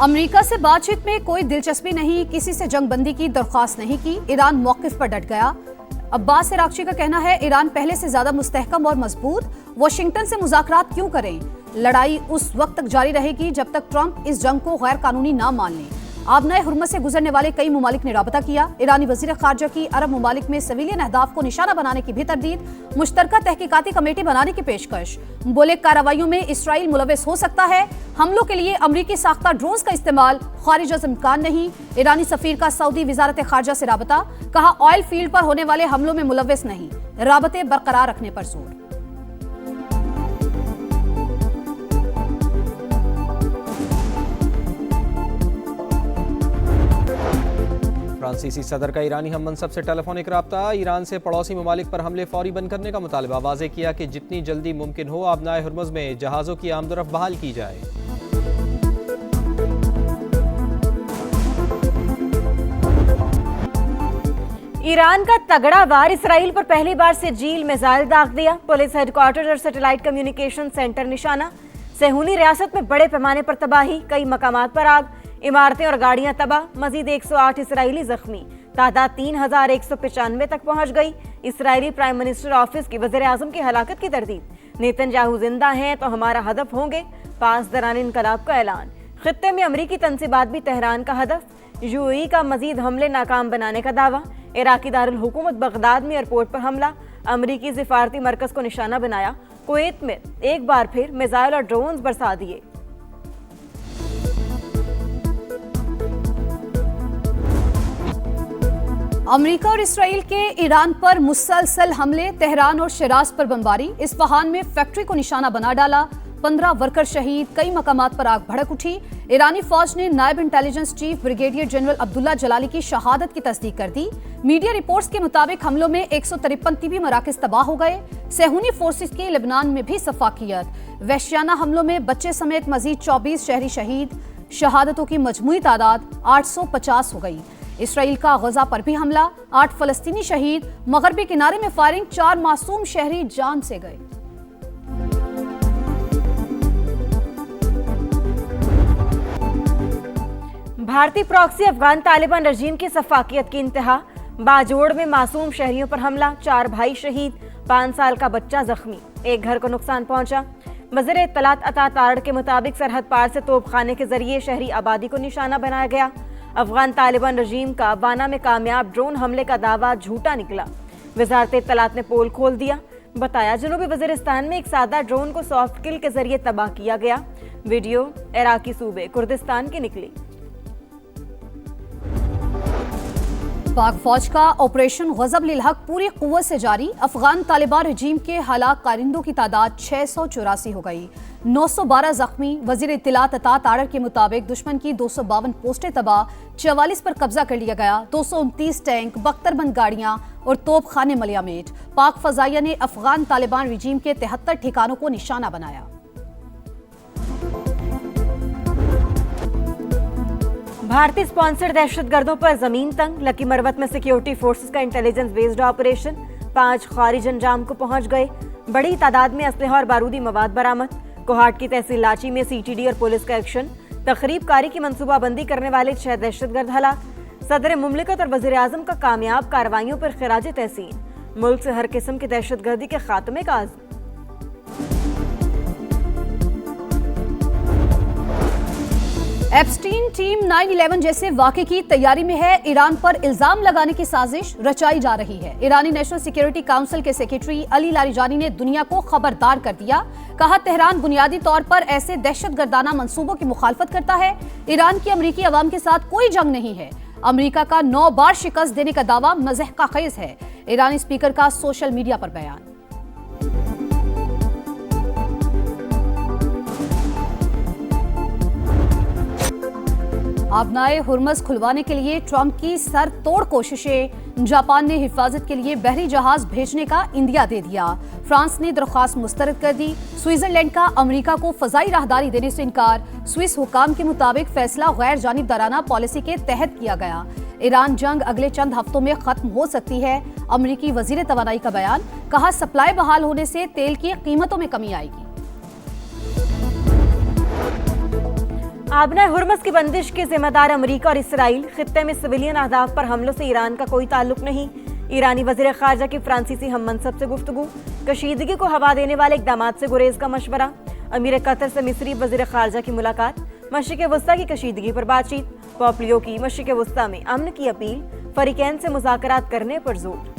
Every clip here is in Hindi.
अमेरिका से बातचीत में कोई दिलचस्पी नहीं, किसी से जंगबंदी की दरख्वास्त नहीं की, ईरान मौकिफ पर डट गया। अब्बास इराक्ची का कहना है ईरान पहले से ज्यादा मुस्तहकम और मजबूत, वाशिंगटन से मुज़ाकरात क्यों करें, लड़ाई उस वक्त तक जारी रहेगी जब तक ट्रंप इस जंग को गैर कानूनी ना मान लें। आबनाए हुर्मुज़ से गुजरने वाले कई ममालिक ने राबता किया। ईरानी वज़ीर ख़ारजा की अरब ममालिक में सिविलियन अहदाफ को निशाना बनाने की भी तरदीद, मुश्तरका तहकीकाती कमेटी बनाने की पेशकश। बोले कार्रवाइयों में इसराइल मुलविस हो सकता है, हमलों के लिए अमरीकी साख्ता ड्रोन्स का इस्तेमाल खारिज अज़ इम्कान नहीं। ईरानी सफीर का सऊदी वजारत ख़ारजा से राबता, कहा ऑयल फील्ड पर होने वाले हमलों में मुलविस नहीं, राबते बरकरार रखने पर जोर। फ्रांसीसी सदर का ईरानी हम मनसब से टेलीफोनिक राब्ता, ईरान से पड़ोसी ममालिक पर हमले फौरी बंद करने का मुतालबा, वाज़ेह किया कि जितनी जल्दी मुमकिन हो आबनाए हुर्मुज़ में जहाज़ों की आमदोरफ्त बहाल की जाए। ईरान का तगड़ा वार, इसराइल पर पहली बार से जील मिसाइल दाग दिया, पुलिस हेडक्वार्टर और सैटेलाइट कम्युनिकेशन सेंटर निशाना। सेहूनी रियासत में बड़े पैमाने पर तबाही, कई मकामात पर आग, इमारतें और गाड़ियां तबाह, मजीद 108 इसराइली जख्मी, तादाद 3195 तक पहुंच गई। इसराइली प्राइम मिनिस्टर ऑफिस की वज़ीर आज़म की हलाकत की तरदीद, नेतन्याहू जिंदा हैं तो हमारा हदफ होंगे, पास दौरान इनकलाब का ऐलान। खित्ते में अमरीकी तनसीबात भी तेहरान का हदफ, यूएई का मजीद हमले नाकाम बनाने का दावा। इराकी दारुल हुकूमत बगदाद में एयरपोर्ट पर हमला, अमरीकी सिफारती मरकज को निशाना बनाया। कुवैत में एक बार फिर मिसाइल और ड्रोन्स बरसा दिए। अमेरिका और इसराइल के ईरान पर मुसलसल हमले, तेहरान और शिराज पर बमबारी, इस्फहान में फैक्ट्री को निशाना बना डाला, 15 वर्कर शहीद, कई मकामात पर आग भड़क उठी। ईरानी फौज ने नायब intelligence chief brigadier general Abdullah Jalali की शहादत की तस्दीक कर दी। मीडिया रिपोर्ट्स के मुताबिक हमलों में 153 तिबी मराकज तबाह हो गए। सेहूनी फोर्सेस की लेबनान में भी सफाकियत, वहशियाना हमलों में बच्चे समेत मजीद 24 शहरी शहीद, शहादतों की मजमूई तादाद 850 हो गई। इसराइल का गजा पर भी हमला, 8 फलस्तीनी शहीद, मगरबी किनारे में फायरिंग, 4 मासूम शहरी जान से गए। भारतीय प्रॉक्सी अफगान तालिबान रजीम की सफाकियत की इंतहा, बाजोड़ में मासूम शहरियों पर हमला, 4 भाई शहीद, 5 साल का बच्चा जख्मी, एक घर को नुकसान पहुंचा। वज़ीर इत्तलात अता तारड़ के मुताबिक सरहद पार से तोपखाने के जरिए शहरी आबादी को निशाना बनाया गया। अफगान तालिबान रजीम का वाना में कामयाब ड्रोन हमले का दावा झूठा निकला। वज़ारत इत्तलात ने पोल खोल दिया, बताया जनूबी वज़ीरिस्तान में एक सादा ड्रोन को सॉफ्ट किल के जरिए तबाह किया गया। वीडियो इराकी सूबे कुर्दिस्तान की निकली। पाक फौज का ऑपरेशन गज़ब लिल हक पूरी कुव्वत से जारी, अफगान तालिबान रजीम के हलाक कारिंदों की तादाद 684 हो गई, 912 जख्मी। वजीर इत्तलात अता तारड़ के मुताबिक दुश्मन की 252 पोस्टें तबाह, 44 पर कब्जा कर लिया गया, 229 टैंक, बख्तरबंद गाड़ियां और तोप खाने मलियामेट। पाक फजाइया ने अफगान तालिबान रजीम के 73 ठिकानों को निशाना बनाया। भारतीय स्पॉन्सर्ड दहशतगर्दों पर जमीन तंग, लकी मरवत में सिक्योरिटी फोर्सेस का इंटेलिजेंस बेस्ड ऑपरेशन, 5 खारिज अंजाम को पहुंच गए। बड़ी तादाद में असलहा और बारूदी मवाद बरामद। कोहाट की तहसील लाची में सीटीडी और पुलिस का एक्शन, तखरीबकारी की मंसूबाबंदी करने वाले 6 दहशतगर्द हलाक। सदर मुमलिकत और वज़ीर आज़म का कामयाब कार्रवाइयों पर खिराज तहसीन, मुल्क से हर किस्म की दहशतगर्दी के खात्मे का आज़म। एप्स्टीन टीम 9/11 जैसे वाक़े की तैयारी में है, ईरान पर इल्जाम लगाने की साजिश रचाई जा रही है। ईरानी नेशनल सिक्योरिटी काउंसिल के सेक्रेटरी अली लारिजानी ने दुनिया को खबरदार कर दिया, कहा तेहरान बुनियादी तौर पर ऐसे दहशतगर्दाना मंसूबों की मुखालफत करता है। ईरान की अमरीकी अवाम के साथ कोई जंग नहीं है। अमरीका का 9 बार शिकस्त देने का दावा मज़ह का खेज है। ईरानी स्पीकर का सोशल मीडिया पर बयान। आबनाए हुर्मुज़ खुलवाने के लिए ट्रंप की सर तोड़ कोशिशें, जापान ने हिफाजत के लिए बहरी जहाज भेजने का इंदिया दे दिया, फ्रांस ने दरख्वास्त मुस्तरद कर दी, स्विट्जरलैंड का अमेरिका को फजाई राहदारी देने से इनकार, स्विस हुकाम के मुताबिक फैसला गैर जानिबदाराना पॉलिसी के तहत किया गया। ईरान जंग अगले चंद हफ्तों में खत्म हो सकती है, अमरीकी वजीर तवानाई का बयान, कहा सप्लाई बहाल होने से तेल की कीमतों में कमी आएगी। आबना हुर्मस की बंदिश के जिम्मेदार अमेरिका और इसराइल, खित्ते में सिविलियन अहदाफ पर हमलों से ईरान का कोई ताल्लुक नहीं। ईरानी वजीर खारजा की फ्रांसीसी हम मनसब से गुफ्तगू, कशीदगी को हवा देने वाले इकदाम से गुरेज का मशवरा। अमीर कतर से मिस्री वजीर खारजा की मुलाकात, मशरिक़ वस्ता की कशीदगी पर बातचीत। पॉम्पियो की मशरिक़ वस्ता में अमन की अपील, फरीकैन से मुज़ाकरात करने पर जोर।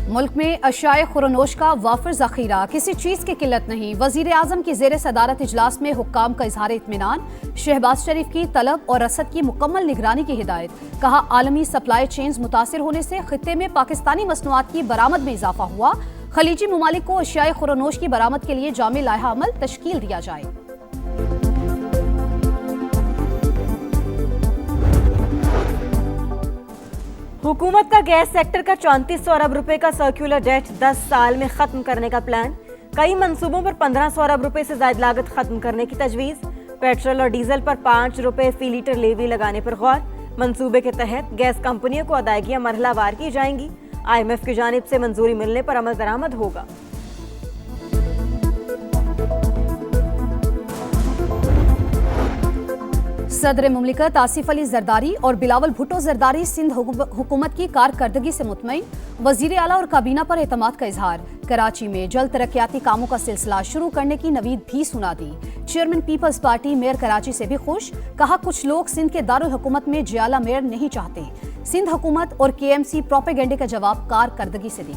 मुल्क में अशाए खुरनोश का वाफिर जखीरा, किसी चीज की किल्लत नहीं। वजीर आजम की जेर सदारत इजलास में हुक्काम का इजहार इत्मीनान, शहबाज शरीफ की तलब और रसद की मुकम्मल निगरानी की हिदायत। कहा, आलमी सप्लाई चेन्स मुतासिर होने से खित्ते में पाकिस्तानी मसनूआत की बरामद में इजाफा हुआ। खलीजी ममालिक को अशाए खुरनोश की बरामद के लिए जामे लाहा अमल तश्कील दिया जाए। हुकूमत का गैस सेक्टर का 3400 अरब रुपए का सर्कुलर डेट 10 साल में खत्म करने का प्लान। कई मंसूबों पर 1500 अरब रुपए से ज्यादा लागत खत्म करने की तजवीज। पेट्रोल और डीजल पर 5 रुपए फी लीटर लेवी लगाने पर गौर। मंसूबे के तहत गैस कंपनियों को अदायगियां मरहलावार की जाएंगी। IMF की जानिब से मंजूरी मिलने पर अमल दरामद होगा। सदर मुमलिकत आसिफ अली जरदारी और बिलावल भुट्टो जरदारी सिंध हुकूमत की कारकर्दगी से मुतमईन। वजीर आला और काबीना पर एतमाद का इजहार। कराची में जल्द तरक्याती कामों का सिलसिला शुरू करने की नवीद भी सुना दी। चेयरमैन पीपल्स पार्टी मेयर कराची से भी खुश। कहा, कुछ लोग सिंध के दारुल हुकूमत में जियाला मेयर नहीं चाहते। सिंध हुकूमत और KMC प्रोपेगेंडे का जवाब कारकर्दगी से दी।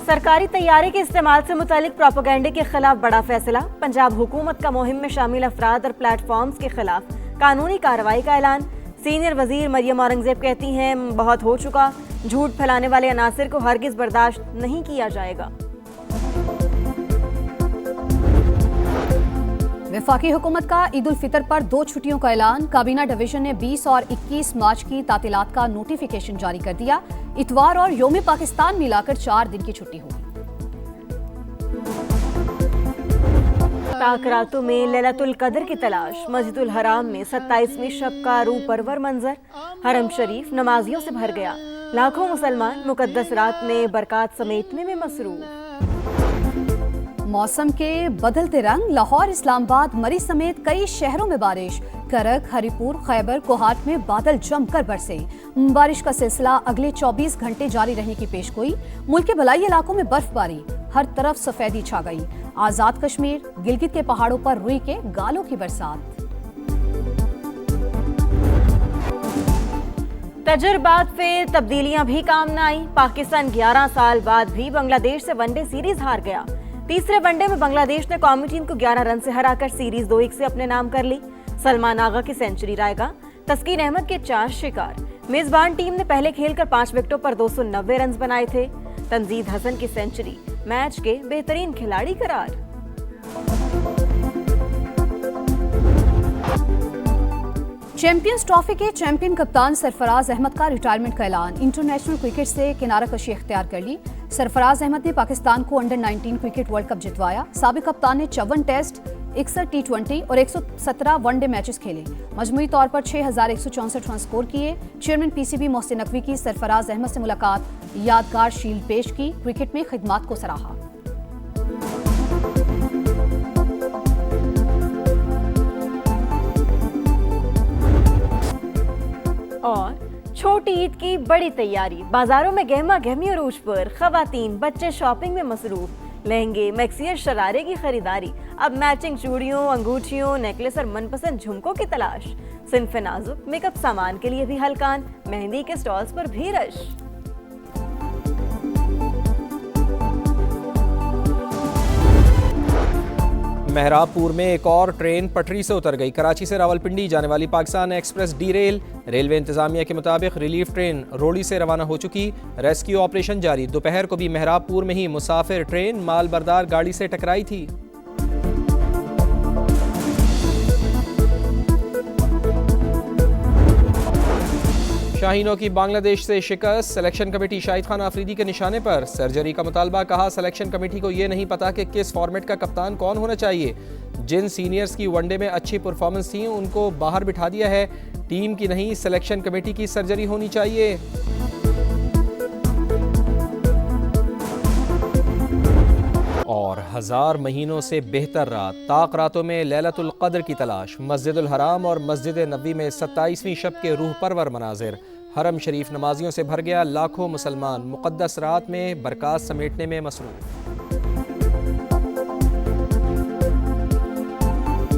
सरकारी तैयारी के इस्तेमाल से मुतालिक प्रोपेगेंडे के खिलाफ बड़ा फैसला। पंजाब हुकूमत का मुहिम में शामिल अफराद और प्लेटफॉर्म्स के खिलाफ कानूनी कार्रवाई का ऐलान। सीनियर वजीर मरियम औरंगजेब कहती हैं, बहुत हो चुका, झूठ फैलाने वाले अनासिर को हरगिज बर्दाश्त नहीं किया जाएगा। वफाकी हुकूमत का ईद उल फितर पर 2 छुट्टियों का ऐलान। काबीना डिवीजन ने 20 और 21 मार्च की तातीलात का नोटिफिकेशन जारी कर दिया। इतवार और योम पाकिस्तान मिलाकर 4 दिन की छुट्टी होगी। ताकरातों में लैलतुल कदर की तलाश। मस्जिदुल हराम में 27वीं शब का रूह परवर मंजर। हरम शरीफ नमाजियों से भर गया। लाखों मुसलमान मुकद्दस रात में बरकत समेटने में मसरूफ। मौसम के बदलते रंग। लाहौर, इस्लामाबाद, मरी समेत कई शहरों में बारिश। करक, हरिपुर, खैबर, कोहाट में बादल जमकर बरसे। बारिश का सिलसिला अगले 24 घंटे जारी रहने की पेशगोई। मुल्क के बलाई इलाकों में बर्फबारी। हर तरफ सफेदी छा गई। आजाद कश्मीर, गिलगित के पहाड़ों पर रुई के गालों की बरसात। तजुर्बात फिर तब्दीलियां भी काम न आई। पाकिस्तान 11 साल बाद भी बांग्लादेश से वनडे सीरीज हार गया। तीसरे वनडे में बांग्लादेश ने कौमी टीम को 11 रन से हराकर सीरीज 2-1 से अपने नाम कर ली। सलमान आगा की सेंचुरी रायगा, तस्कीन अहमद के 4 शिकार। मेजबान टीम ने पहले खेलकर 5 विकेटों पर 290 रन बनाए थे। तंजीद हसन की सेंचुरी मैच के बेहतरीन खिलाड़ी करार। चैंपियंस ट्रॉफी के चैंपियन कप्तान सरफराज अहमद का रिटायरमेंट का ऐलान। इंटरनेशनल क्रिकेट से किनारा कशी इख्तियार कर ली। सरफराज अहमद ने पाकिस्तान को अंडर 19 क्रिकेट वर्ल्ड कप जितवाया। साबिक कप्तान ने 54 टेस्ट, 61 T20 और 117 वनडे मैचेस खेले। मजमूई तौर पर 6164 रन स्कोर किए। चेयरमैन PCB मोहसिन नकवी की सरफराज अहमद से मुलाकात, यादगार शील्ड पेश की। क्रिकेट में खिदमात को सराहा। और छोटी ईद की बड़ी तैयारी। बाजारों में गहमा गहमी अरूज पर। खवातीन बच्चे शॉपिंग में मसरूफ। लहंगे, मैक्सियर, शरारे की खरीदारी। अब मैचिंग चूड़ियों, अंगूठियों, नेकलेस और मनपसंद झुमकों की तलाश। सिन्फ नाजुक मेकअप सामान के लिए भी हलकान। मेहंदी के स्टॉल्स पर भी रश। मेहराबपुर में एक और ट्रेन पटरी से उतर गई। कराची से रावलपिंडी जाने वाली पाकिस्तान एक्सप्रेस डीरेल। रेलवे इंतजामिया के मुताबिक रिलीफ ट्रेन रोड़ी से रवाना हो चुकी। रेस्क्यू ऑपरेशन जारी। दोपहर को भी मेहराबपुर में ही मुसाफिर ट्रेन माल बरदार गाड़ी से टकराई थी। शाहीनों की बांग्लादेश से शिकस्त, सिलेक्शन कमेटी शाहिद खान आफरीदी के निशाने पर, सर्जरी का मुतालबा, कहा सिलेक्शन कमेटी को ये नहीं पता कि किस फॉर्मेट का कप्तान कौन होना चाहिए। जिन सीनियर्स की वनडे में अच्छी परफॉर्मेंस थी उनको बाहर बिठा दिया है, टीम की नहीं सिलेक्शन कमेटी की सर्जरी होनी चाहिए। और 1000 महीनों से बेहतर रात, ताक रातों में लैलतुल कद्र की तलाश, मस्जिदुल हराम और मस्जिद नबी में 27वीं शब के रूह परवर मनाजिर, हरम शरीफ नमाजियों से भर गया, लाखों मुसलमान मुक़द्दस रात में बरक़ात समेटने में मसरूफ़।